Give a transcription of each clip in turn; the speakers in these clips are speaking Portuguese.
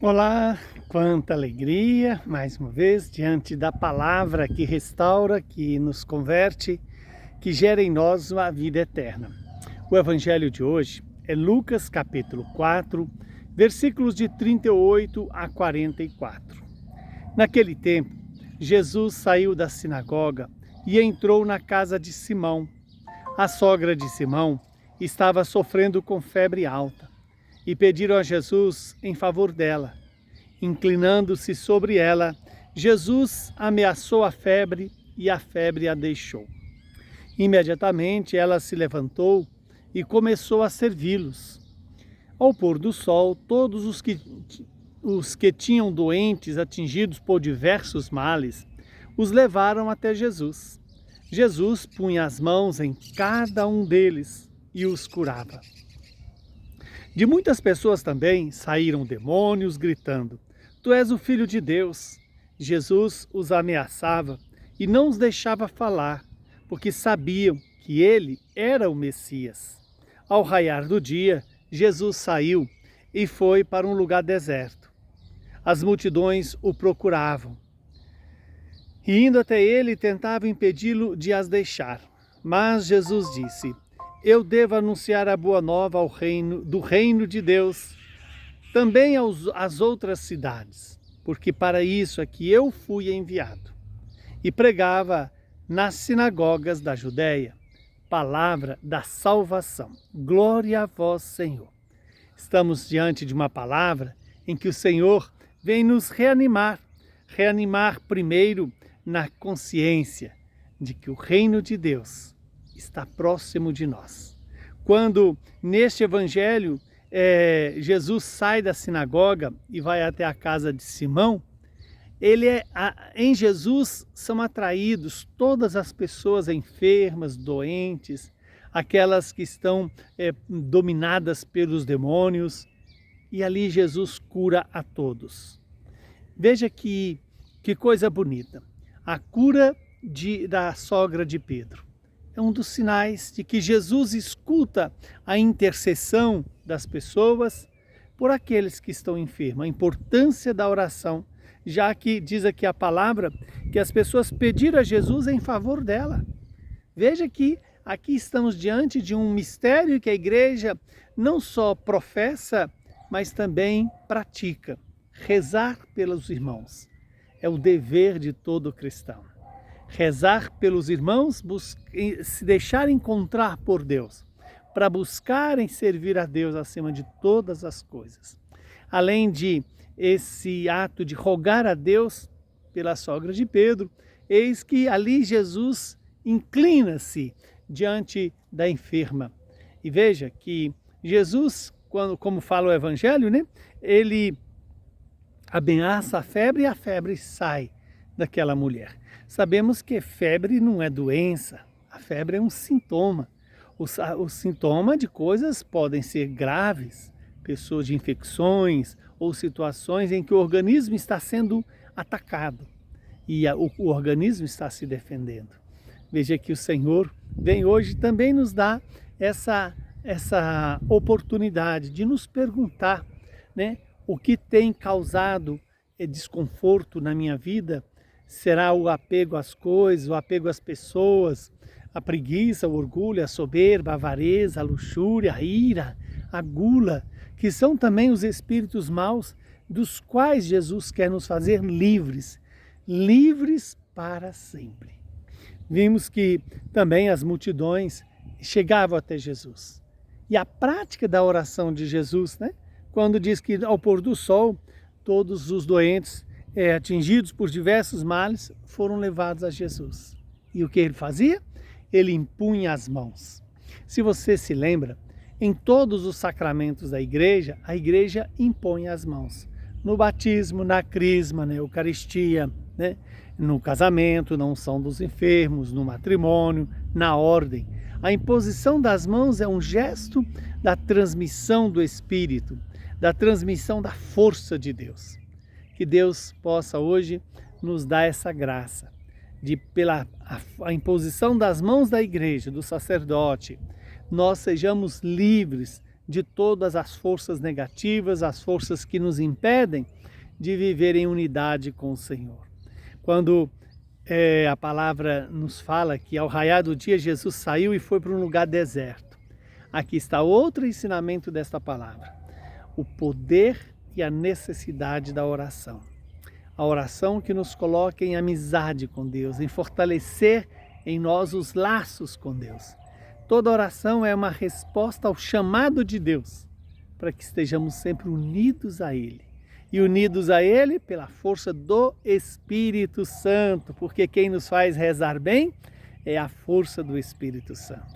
Olá, quanta alegria, mais uma vez, diante da palavra que restaura, que nos converte, que gera em nós uma vida eterna. O evangelho de hoje é Lucas capítulo 4, versículos de 38 a 44. Naquele tempo, Jesus saiu da sinagoga e entrou na casa de Simão. A sogra de Simão estava sofrendo com febre alta e pediram a Jesus em favor dela. Inclinando-se sobre ela, Jesus ameaçou a febre e a febre a deixou. Imediatamente ela se levantou e começou a servi-los. Ao pôr do sol, todos os que tinham doentes atingidos por diversos males, os levaram até Jesus. Jesus punha as mãos em cada um deles e os curava. De muitas pessoas também saíram demônios gritando: Tu és o Filho de Deus. Jesus os ameaçava e não os deixava falar, porque sabiam que ele era o Messias. Ao raiar do dia, Jesus saiu e foi para um lugar deserto. As multidões o procuravam e, indo até ele, tentavam impedi-lo de as deixar. Mas Jesus disse: Eu devo anunciar a boa nova do reino de Deus também às outras cidades, porque para isso é que eu fui enviado. E pregava nas sinagogas da Judéia, palavra da salvação. Glória a vós, Senhor. Estamos diante de uma palavra em que o Senhor vem nos reanimar primeiro na consciência de que o reino de Deus está próximo de nós. Quando neste evangelho Jesus sai da sinagoga e vai até a casa de Simão, em Jesus são atraídos todas as pessoas enfermas, doentes, aquelas que estão dominadas pelos demônios, e ali Jesus cura a todos. Veja que coisa bonita, a cura da sogra de Pedro. É um dos sinais de que Jesus escuta a intercessão das pessoas por aqueles que estão enfermos. A importância da oração, já que diz aqui a palavra que as pessoas pediram a Jesus em favor dela. Veja que aqui estamos diante de um mistério que a igreja não só professa, mas também pratica. Rezar pelos irmãos é o dever de todo cristão. Rezar pelos irmãos, se deixar encontrar por Deus, para buscarem servir a Deus acima de todas as coisas. Além de esse ato de rogar a Deus pela sogra de Pedro, eis que ali Jesus inclina-se diante da enferma. E veja que Jesus, como fala o Evangelho, ele ameaça a febre e a febre sai daquela mulher. Sabemos que febre não é doença, a febre é um sintoma. O sintoma de coisas podem ser graves, pessoas de infecções ou situações em que o organismo está sendo atacado e o organismo está se defendendo. Veja que o Senhor vem hoje também nos dar essa oportunidade de nos perguntar, o que tem causado desconforto na minha vida. Será o apego às coisas, o apego às pessoas, a preguiça, o orgulho, a soberba, a avareza, a luxúria, a ira, a gula, que são também os espíritos maus dos quais Jesus quer nos fazer livres, livres para sempre. Vimos que também as multidões chegavam até Jesus. E a prática da oração de Jesus, quando diz que ao pôr do sol, todos os doentes atingidos por diversos males foram levados a Jesus. E o que ele fazia? Ele impunha as mãos. Se você se lembra, em todos os sacramentos da igreja, a igreja impõe as mãos. No batismo, na crisma, na Eucaristia, no casamento, na unção dos enfermos, no matrimônio, na ordem. A imposição das mãos é um gesto da transmissão do Espírito, da transmissão da força de Deus. Que Deus possa hoje nos dar essa graça de, pela a imposição das mãos da igreja, do sacerdote, nós sejamos livres de todas as forças negativas, as forças que nos impedem de viver em unidade com o Senhor. Quando a palavra nos fala que ao raiar do dia Jesus saiu e foi para um lugar deserto. Aqui está outro ensinamento desta palavra. O poder e a necessidade da oração. A oração que nos coloca em amizade com Deus, em fortalecer em nós os laços com Deus. Toda oração é uma resposta ao chamado de Deus, para que estejamos sempre unidos a Ele. E unidos a Ele pela força do Espírito Santo, porque quem nos faz rezar bem é a força do Espírito Santo.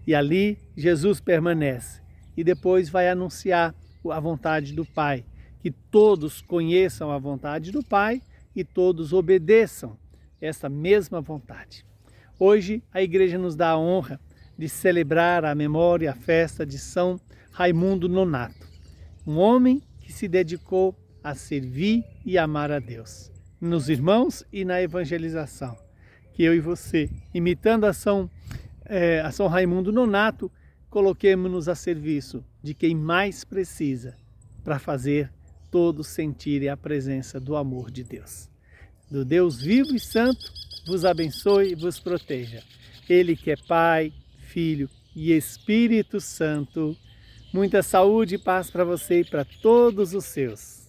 E ali Jesus permanece e depois vai anunciar a vontade do Pai, que todos conheçam a vontade do Pai e todos obedeçam essa mesma vontade. Hoje a Igreja nos dá a honra de celebrar a memória e a festa de São Raimundo Nonato, um homem que se dedicou a servir e amar a Deus, nos irmãos e na evangelização. Que eu e você, imitando a São Raimundo Nonato, coloquemos-nos a serviço de quem mais precisa, para fazer todos sentirem a presença do amor de Deus. Do Deus vivo e santo, vos abençoe e vos proteja. Ele que é Pai, Filho e Espírito Santo. Muita saúde e paz para você e para todos os seus.